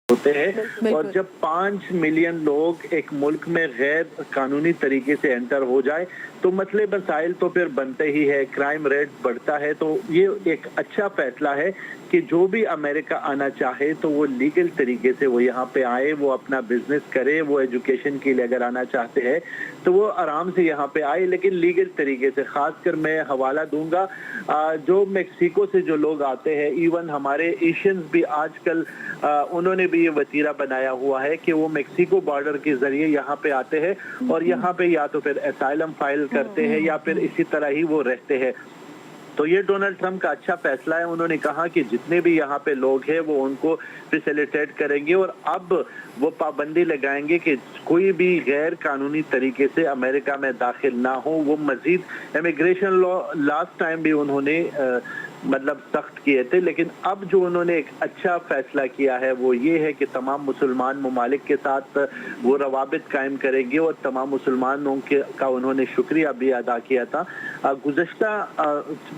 होते हैं। और जब 5 मिलियन लोग एक मुल्क में गैर कानूनी तरीके से एंटर हो जाए तो मसले मसाइल तो फिर बनते ही है, क्राइम रेट बढ़ता है। तो ये एक अच्छा फैसला है कि जो भी अमेरिका आना चाहे तो वो लीगल तरीके से वो यहाँ पे आए, वो अपना बिजनेस करे, वो एजुकेशन के लिए अगर आना चाहते हैं तो वो आराम से यहाँ पे आए, लेकिन लीगल तरीके से। खासकर मैं हवाला दूंगा जो मेक्सिको से जो लोग आते हैं, इवन हमारे एशियंस भी आजकल उन्होंने भी ये वतीरा बनाया हुआ है कि वो मेक्सिको बॉर्डर के जरिए यहाँ पे आते हैं और यहाँ पे या तो फिर एसाइलम फाइल करते हैं या फिर इसी तरह ही वो रहते हैं। तो ये डोनाल्ड ट्रंप का अच्छा फैसला है। उन्होंने कहा कि जितने भी यहाँ पे लोग हैं वो उनको फैसिलिटेट करेंगे और अब वो पाबंदी लगाएंगे कि कोई भी गैर कानूनी तरीके से अमेरिका में दाखिल ना हो। वो मजीद इमिग्रेशन लॉ लास्ट टाइम भी उन्होंने मतलब सख्त किए थे, लेकिन अब जो उन्होंने एक अच्छा फैसला किया है वो ये है कि तमाम मुसलमान ममालिक के साथ वो रवाबित कायम करेंगे और तमाम मुसलमानों का उन्होंने शुक्रिया भी अदा किया था। गुज़श्ता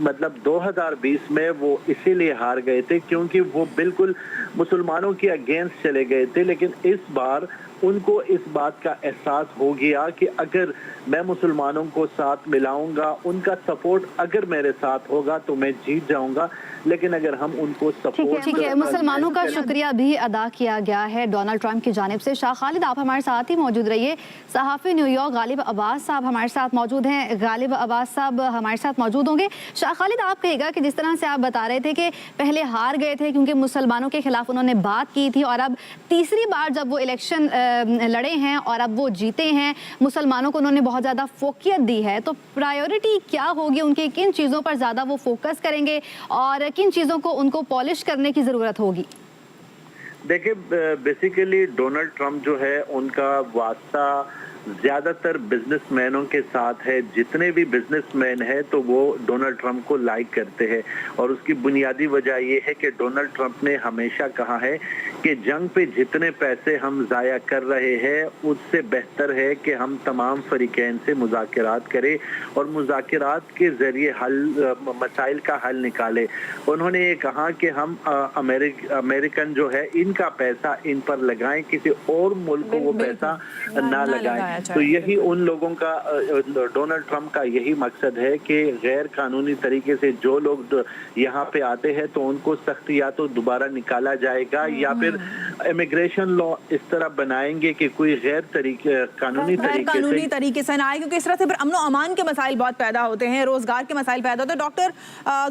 मतलब 2020 में वो इसीलिए हार गए थे क्योंकि वो बिल्कुल मुसलमानों के अगेंस्ट चले गए थे, लेकिन इस बार उनको इस बात का एहसास हो गया कि अगर मैं मुसलमानों को साथ मिलाऊंगा, उनका सपोर्ट अगर मेरे साथ होगा तो मैं जीत जाऊंगा। लेकिन अगर हम उनको सपोर्ट ठीक है, मुसलमानों का शुक्रिया भी अदा किया गया है डोनाल्ड ट्रंप की जानिब से। शाह खालिद आप हमारे साथ ही मौजूद रहिए। सहाफ़ी न्यूयॉर्क गालिब अब्बास साहब हमारे साथ मौजूद हैं। गालिब अब्बास साहब हमारे साथ मौजूद होंगे। शाह खालिद आप कहेगा कि जिस तरह से आप बता रहे थे कि पहले हार गए थे क्योंकि मुसलमानों के खिलाफ उन्होंने बात की थी और अब तीसरी बार जब वो इलेक्शन लड़े हैं और अब वो जीते हैं, मुसलमानों को उन्होंने बहुत ज़्यादा फोकियत दी है, तो प्रायोरिटी क्या होगी उनकी? किन चीज़ों पर ज़्यादा वो फोकस करेंगे और किन चीज़ों को उनको पॉलिश करने की ज़रूरत होगी? देखिए, बेसिकली डोनाल्ड ट्रंप जो है उनका वास्ता ज्यादातर बिजनेसमैनों के साथ है। जितने भी बिजनेसमैन हैं तो वो डोनाल्ड ट्रंप को लाइक करते हैं और उसकी बुनियादी वजह ये है कि डोनाल्ड ट्रंप ने हमेशा कहा है कि जंग पे जितने पैसे हम जाया कर रहे हैं उससे बेहतर है कि हम तमाम फरीकैन से मुज़ाकरात करें और मुज़ाकरात के जरिए मसाइल का हल निकाले। उन्होंने ये कहा कि हम अमेरिकन जो है इनका पैसा इन पर लगाएं, किसी और मुल्क को वो पैसा ना लगाएं। तो यही उन लोगों का, डोनाल्ड ट्रंप का यही मकसद है कि गैर कानूनी तरीके से जो लोग यहाँ पे आते हैं तो उनको सख्त या तो दोबारा निकाला जाएगा या फिर इमिग्रेशन लॉ इस तरह बनाएंगे कि कोई गैर कानूनी तरीके से ना आए, क्योंकि इस तरह से फिर अमनो अमान के मसाइल बहुत पैदा होते हैं, रोजगार के मसाइल पैदा होते हैं। डॉक्टर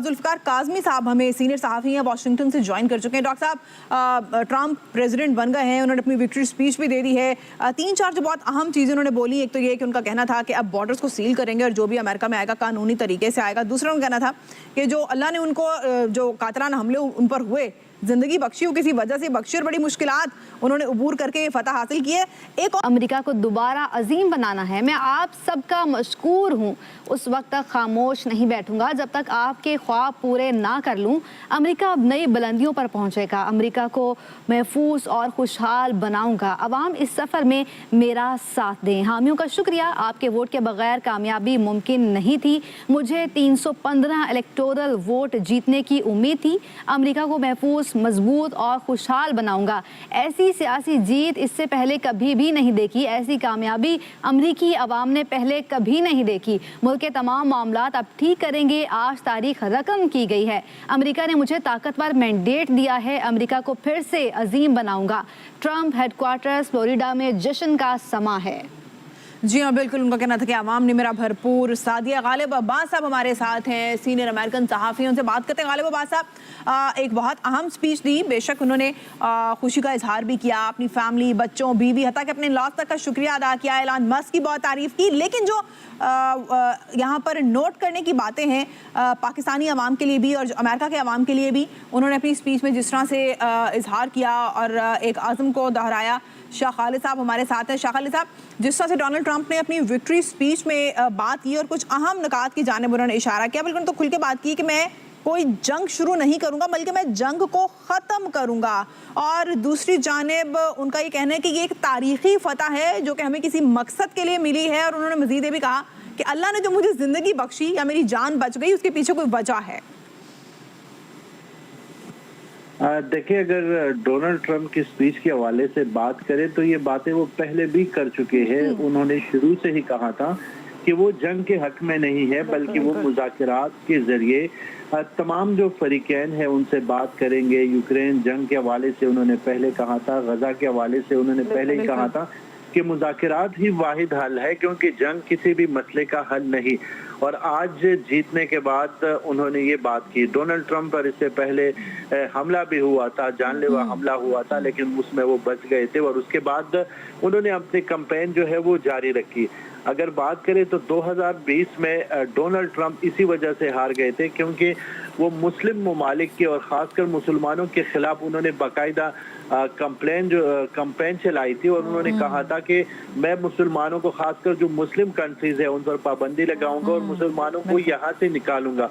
जुल्फकार काज़मी साहब हमें सीनियर सहाफ़ी हैं, वाशिंगटन से ज्वाइन कर चुके हैं। डॉक्टर साहब, ट्रंप प्रेसिडेंट बन गए हैं, उन्होंने अपनी विक्ट्री स्पीच भी दे दी है। 3-4 जो बहुत अहम चीज़ें उन्होंने बोली, एक तो ये कि उनका कहना था कि अब बॉर्डर्स को सील करेंगे और जो भी अमेरिका में आएगा कानूनी तरीके से आएगा। दूसरा उनका कहना था कि जो अल्लाह ने उनको जो कातलाना हमले उन पर हुए, जिंदगी बख्शी हो, किसी वजह से बख्शी और बड़ी मुश्किलात उन्होंने उबूर करके फतह हासिल की है। एक अमेरिका को दोबारा अजीम बनाना है। मैं आप सबका मशकूर हूँ, उस वक्त तक खामोश नहीं बैठूंगा जब तक आपके ख्वाब पूरे ना कर लूँ। अमेरिका अब नई बुलंदियों पर पहुँचेगा। अमेरिका को महफूज और खुशहाल बनाऊंगा। अवाम इस सफ़र में मेरा साथ दें। हामियों का शुक्रिया, आपके वोट के बगैर कामयाबी मुमकिन नहीं थी। मुझे 315 इलेक्टोरल वोट जीतने की उम्मीद थी। अमेरिका को महफूज, मजबूत और खुशहाल बनाऊंगा। ऐसी सियासी जीत इससे पहले कभी भी नहीं देखी। ऐसी कामयाबी अमरीकी अवाम ने पहले कभी नहीं देखी। मुल्क के तमाम मामलात अब ठीक करेंगे। आज तारीख रकम की गई है। अमेरिका ने मुझे ताकतवर मैंडेट दिया है। अमेरिका को फिर से अजीम बनाऊंगा। ट्रंप हेडक्वार्टर्स फ्लोरिडा में जश्न का समा है। जी हाँ, बिल्कुल उनका कहना था कि आवाम ने मेरा भरपूर साथ दिया। गालिब अब्बास साहब हमारे साथ हैं, सीनियर अमेरिकन सहाफ़ियों से बात करते हैं। गालिब अब्बास साहब, एक बहुत अहम स्पीच दी। बेशक उन्होंने खुशी का इजहार भी किया, अपनी फैमिली, बच्चों, बीवी, हत्ता कि अपने लॉस तक का शुक्रिया अदा किया, एलन मस्क की बहुत तारीफ़ की। लेकिन जो यहाँ पर नोट करने की बातें हैं पाकिस्तानी अवाम के लिए भी और अमेरिका के अवाम के लिए भी, उन्होंने अपनी स्पीच में जिस तरह से इजहार किया और एक आज़म को दोहराया। शाह खालिद साहब हमारे साथ हैं। शाह खालिद साहब, जिस तरह से डोनाल्ड ट्रंप ने अपनी विक्ट्री स्पीच में बात की और कुछ अहम नुकात की जानिब उन्होंने इशारा किया, बिल्कुल तो खुल के बात की कि मैं कोई जंग शुरू नहीं करूंगा बल्कि मैं जंग को ख़त्म करूंगा। और दूसरी जानिब उनका ये कहना है कि ये एक तारीख़ी फ़तह है जो कि हमें किसी मकसद के लिए मिली है। और उन्होंने मज़ीद ये भी कहा कि अल्लाह ने जो मुझे ज़िंदगी बख्शी या मेरी जान बच गई उसके पीछे कोई वजह है। देखिए, अगर डोनाल्ड ट्रंप की स्पीच के हवाले से बात करें तो ये बातें वो पहले भी कर चुके हैं। उन्होंने शुरू से ही कहा था कि वो जंग के हक में नहीं है, बल्कि वो मुज़ाकरात के जरिए तमाम जो फरीकैन है उनसे बात करेंगे। यूक्रेन जंग के हवाले से उन्होंने पहले कहा था, गजा के हवाले से उन्होंने पहले ही कहा था कि मुज़ाकरात ही वाहिद हल है, क्योंकि जंग किसी भी मसले का हल नहीं। और आज जीतने के बाद उन्होंने ये बात की। डोनाल्ड ट्रंप पर इससे पहले हमला भी हुआ था, जानलेवा हमला हुआ था, लेकिन उसमें वो बच गए थे और उसके बाद उन्होंने अपनी कैंपेन जो है वो जारी रखी। अगर बात करें तो 2020 में डोनाल्ड ट्रंप इसी वजह से हार गए थे, क्योंकि वो मुस्लिम ममालिक के और ख़ासकर मुसलमानों के खिलाफ उन्होंने बाकायदा कैंपेन चलाई थी और उन्होंने कहा था कि मैं मुसलमानों को, खासकर जो मुस्लिम कंट्रीज है उन पर पाबंदी लगाऊंगा और मुसलमानों को यहाँ से निकालूंगा।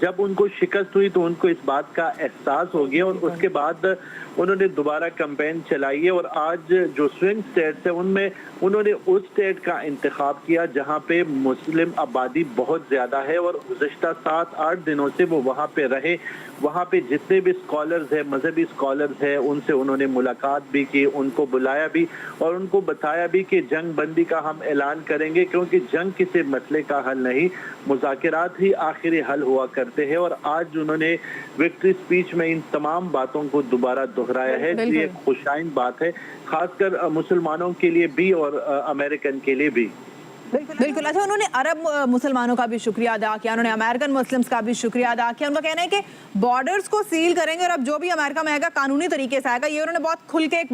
जब उनको शिकस्त हुई तो उनको इस बात का एहसास हो गया और उसके बाद उन्होंने दोबारा कैंपेन चलाई है। और आज जो स्विंग स्टेट्स है उनमें उन्होंने उस स्टेट का इंतखाब किया जहां पे मुस्लिम आबादी बहुत ज्यादा है और गुज़श्ता 7-8 दिनों से वो वहां पे रहे। वहां पे जितने भी स्कॉलर्स हैं, मजहबी स्कॉलर्स हैं, उनसे उन्होंने मुलाकात भी की, उनको बुलाया भी और उनको बताया भी कि जंग बंदी का हम ऐलान करेंगे, क्योंकि जंग किसी मसले का हल नहीं, मुज़ाकरात ही आखिरी हल हुआ करते हैं। और आज उन्होंने विक्ट्री स्पीच में इन तमाम बातों को दोबारा दोहराया है। ये एक खुशाइन बात है, खासकर मुसलमानों के लिए भी और अमेरिकन के लिए भी। बिल्कुल। अच्छा, उन्होंने अरब मुसलमानों का भी शुक्रिया अदा किया, उन्होंने अमेरिकन मुस्लिम्स का भी शुक्रिया अदा किया। उनका कहना है कि बॉर्डर्स को सील करेंगे और अब जो भी अमेरिका में आएगा कानूनी तरीके से आएगा। ये उन्होंने बहुत खुल के एक